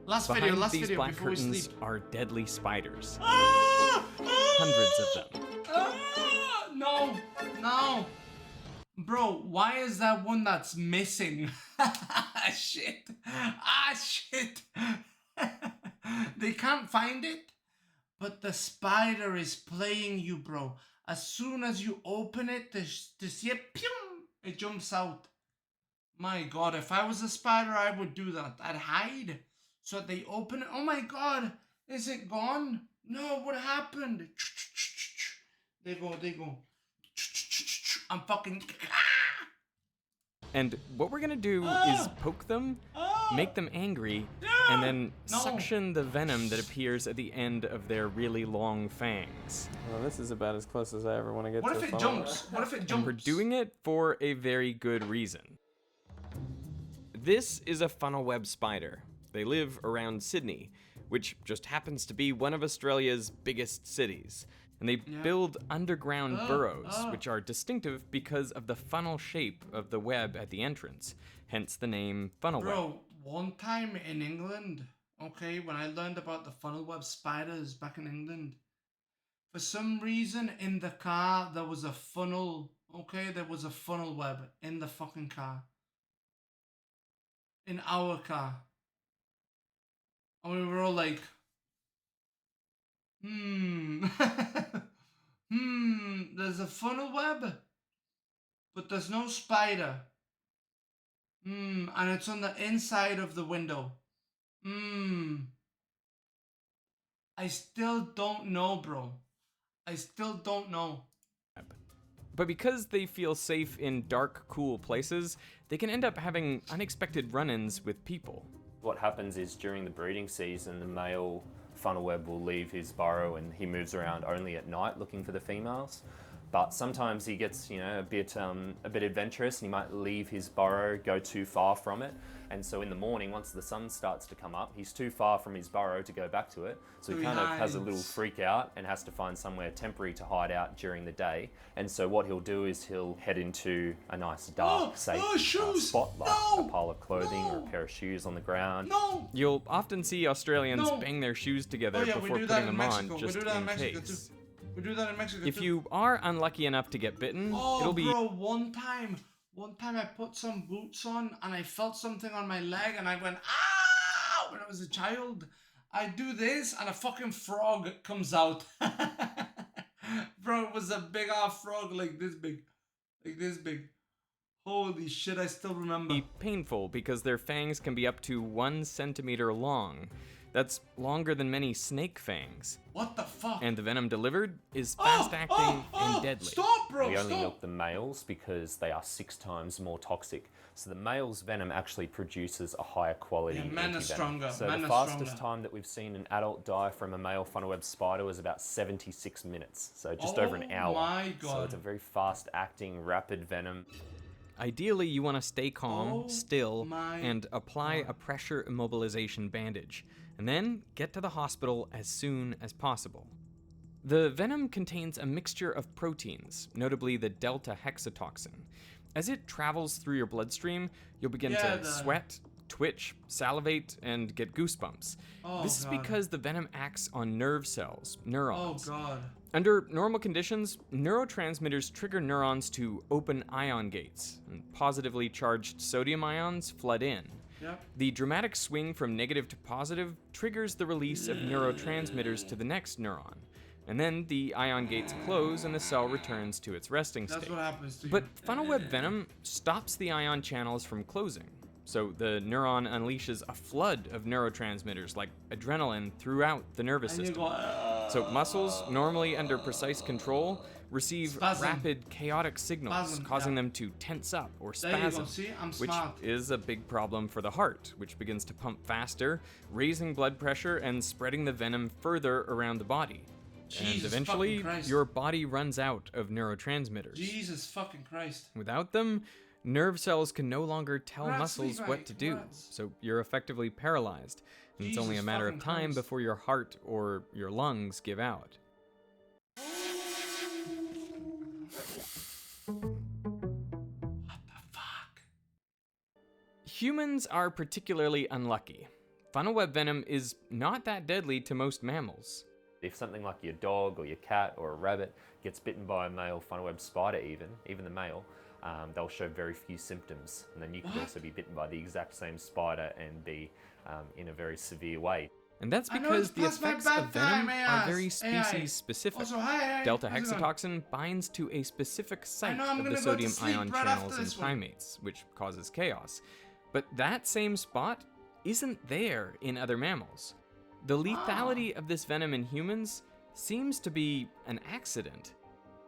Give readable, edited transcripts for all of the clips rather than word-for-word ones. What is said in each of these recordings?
Behind last these video black before we curtains sleep. are deadly spiders. Ah! Hundreds of them. Ah! No, no. Bro, why is that one that's missing? Shit. Ah, shit. They can't find it, but the spider is playing you, bro. As soon as you open it, it jumps out. My God, if I was a spider, I would do that. I'd hide so that they open it. Oh my God, is it gone? No, what happened? They go. I'm fucking... And what we're gonna do is poke them, make them angry, and then suction the venom that appears at the end of their really long fangs. Well, this is about as close as I ever want to get What to if a it funnel. jumps? What if it And jumps? we're doing it for a very good reason. This is a funnel web spider. They live around Sydney, which just happens to be one of Australia's biggest cities. And they build underground burrows, which are distinctive because of the funnel shape of the web at the entrance, hence the name funnel web. Bro, one time in England, okay, when I learned about the funnel web spiders back in England, for some reason in the car there was a funnel, okay, there was a funnel web in the fucking car. In our car. And we were all like, there's a funnel web, but there's no spider. And it's on the inside of the window. I still don't know, bro. I still don't know. But because they feel safe in dark, cool places, they can end up having unexpected run-ins with people. What happens is during the breeding season, the male funnel web will leave his burrow and he moves around only at night looking for the females. But sometimes he gets, a bit adventurous and he might leave his burrow, go too far from it. And so in the morning, once the sun starts to come up, he's too far from his burrow to go back to it. So he kind of has a little freak out and has to find somewhere temporary to hide out during the day. And so what he'll do is he'll head into a nice dark, safe spot, like a pile of clothing or a pair of shoes on the ground. You'll often see Australians bang their shoes together before putting them on, just in case. We do that in Mexico If too. you are unlucky enough to get bitten, it'll be... Bro, one time I put some boots on and I felt something on my leg and I went, ah! When I was a child. I do this and a fucking frog comes out. Bro, it was a big ass frog like this big. Like this big. Holy shit, I still remember. Be painful because their fangs can be up to 1 centimeter long. That's longer than many snake fangs. What the fuck? And the venom delivered is fast-acting and deadly. Stop, bro, We only milk the males because they are 6 times more toxic. So the male's venom actually produces a higher quality men are antivenom. stronger. So the fastest time that we've seen an adult die from a male funnel web spider was about 76 minutes. So just over an hour. My God. So it's a very fast-acting, rapid venom. Ideally, you want to stay calm, still, my and apply a pressure immobilization bandage, and then get to the hospital as soon as possible. The venom contains a mixture of proteins, notably the delta hexatoxin. As it travels through your bloodstream, you'll begin to sweat, twitch, salivate, and get goosebumps. This is because the venom acts on nerve cells, neurons. Oh God. Under normal conditions, neurotransmitters trigger neurons to open ion gates, and positively charged sodium ions flood in. Yep. The dramatic swing from negative to positive triggers the release of neurotransmitters to the next neuron, and then the ion gates close and the cell returns to its resting state. That's what happens to you. But funnel web venom stops the ion channels from closing, so the neuron unleashes a flood of neurotransmitters like adrenaline throughout the nervous system. So muscles, normally under precise control, receive rapid, chaotic signals, causing them to tense up or spasm, which is a big problem for the heart, which begins to pump faster, raising blood pressure and spreading the venom further around the body. And eventually, your body runs out of neurotransmitters. Jesus fucking Christ. Without them, nerve cells can no longer tell muscles what to do, so you're effectively paralyzed, and it's only a matter of time before your heart or your lungs give out. What the fuck? Humans are particularly unlucky. funnel web venom is not that deadly to most mammals. If something like your dog or your cat or a rabbit gets bitten by a male funnel web spider, even the male, they'll show very few symptoms. And then you could also be bitten by the exact same spider and be in a very severe way. And that's because the effects of venom are very species-specific. Delta hexatoxin binds to a specific site of the sodium ion channels in primates, which causes chaos. But that same spot isn't there in other mammals. The lethality of this venom in humans seems to be an accident.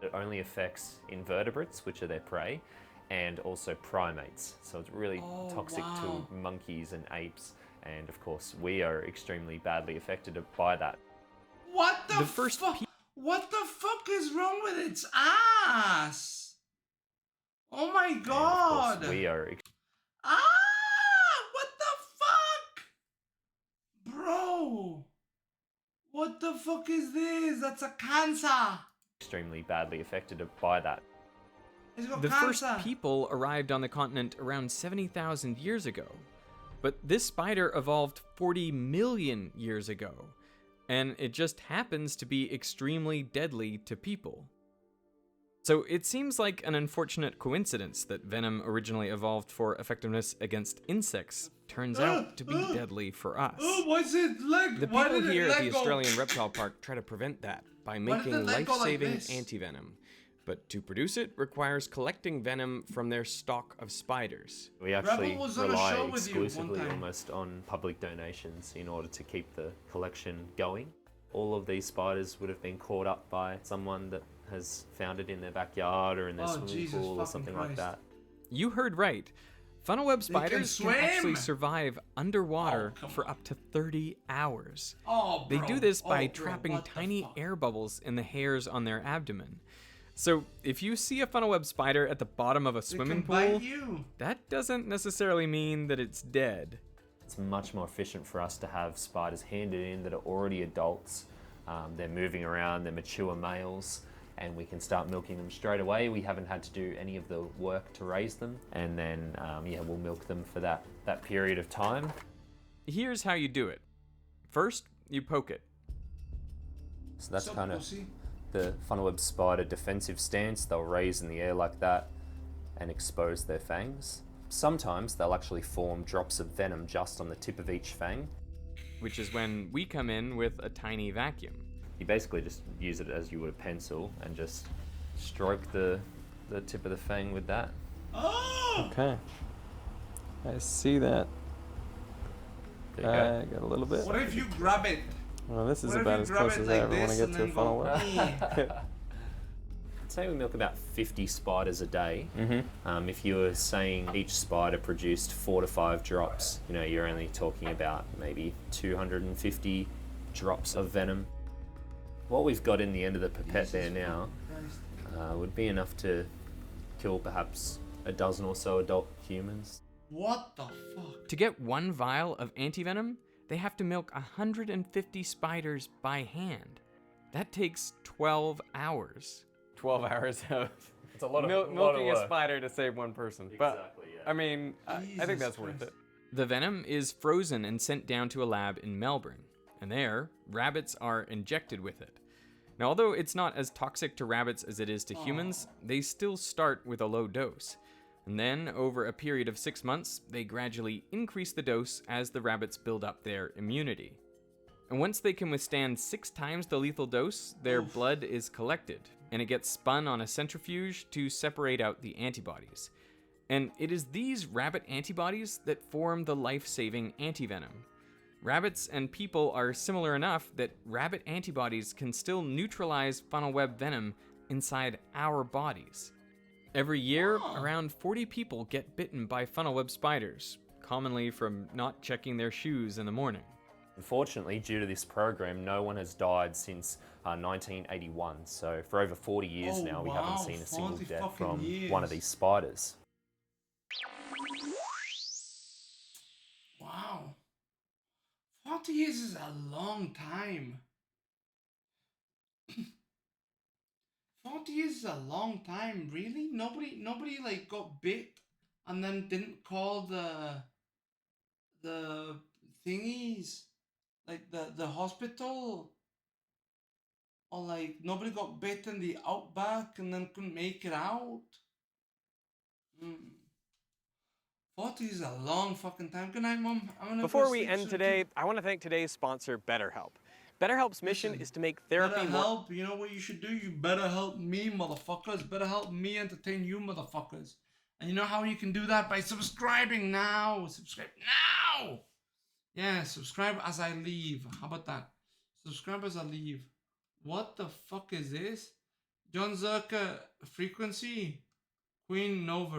It only affects invertebrates, which are their prey, and also primates. So it's really toxic to monkeys and apes. And of course, we are extremely badly affected by that. What the fuck? What the fuck is wrong with its ass? Oh my god! And of course, we are. What the fuck? Bro! What the fuck is this? That's a cancer! Extremely badly affected by that. It's got The cancer. first people arrived on the continent around 70,000 years ago. But this spider evolved 40 million years ago, and it just happens to be extremely deadly to people. So it seems like an unfortunate coincidence that venom originally evolved for effectiveness against insects turns out to be deadly for us. What's it like? The people here at the Australian Reptile Park try to prevent that by making life-saving antivenom. But to produce it requires collecting venom from their stock of spiders. We actually rely exclusively almost on public donations in order to keep the collection going. All of these spiders would have been caught up by someone that has found it in their backyard or in their swimming pool or something like that. You heard right. Funnel web spiders can actually survive underwater for up to 30 hours. They do this by trapping tiny air bubbles in the hairs on their abdomen. So if you see a funnel web spider at the bottom of a swimming pool, that doesn't necessarily mean that it's dead. It's much more efficient for us to have spiders handed in that are already adults. They're moving around, they're mature males, and we can start milking them straight away. We haven't had to do any of the work to raise them, and then we'll milk them for that period of time. Here's how you do it. First, you poke it. So that's kind of the funnel web spider defensive stance. They'll raise in the air like that and expose their fangs. Sometimes they'll actually form drops of venom just on the tip of each fang. Which is when we come in with a tiny vacuum. You basically just use it as you would a pencil and just stroke the tip of the fang with that. Okay. I see that. I got a little bit. What if you grab it? Well, this is about as close as I ever want to get to a funnel web. I'd say we milk about 50 spiders a day. If you were saying each spider produced 4 to 5 drops, you're only talking about maybe 250 drops of venom. What we've got in the end of the pipette there now would be enough to kill perhaps a dozen or so adult humans. What the fuck? To get 1 vial of antivenom, they have to milk 150 spiders by hand. That takes 12 hours. 12 hours of It's a lot of milking work. a spider to save one person. Exactly, yeah. I mean, I think that's worth it. The venom is frozen and sent down to a lab in Melbourne, and there, rabbits are injected with it. Now, although it's not as toxic to rabbits as it is to humans, they still start with a low dose. And then, over a period of 6 months, they gradually increase the dose as the rabbits build up their immunity. And once they can withstand 6 times the lethal dose, their blood is collected, and it gets spun on a centrifuge to separate out the antibodies. And it is these rabbit antibodies that form the life-saving antivenom. Rabbits and people are similar enough that rabbit antibodies can still neutralize funnel web venom inside our bodies. Every year, around 40 people get bitten by funnel web spiders, commonly from not checking their shoes in the morning. Unfortunately, due to this program, no one has died since 1981. So for over 40 years now, we haven't seen a single death from one of these spiders. Wow. 40 years is a long time. 40 years is a long time, really? Nobody like got bit and then didn't call the thingies, like the hospital, or like nobody got bit in the outback and then couldn't make it out. 40 is a long fucking time. Good night, Mom. I'm gonna Before go we sleep end soon, today, too. I want to thank today's sponsor, BetterHelp. BetterHelp's mission Listen, is to make therapy better more... help. You know what you should do? You better help me, motherfuckers. Better help me entertain you, motherfuckers. And you know how you can do that? By subscribing now. Subscribe now. Yeah, subscribe as I leave. How about that? Subscribe as I leave. What the fuck is this? John Zerka frequency? Queen Nova.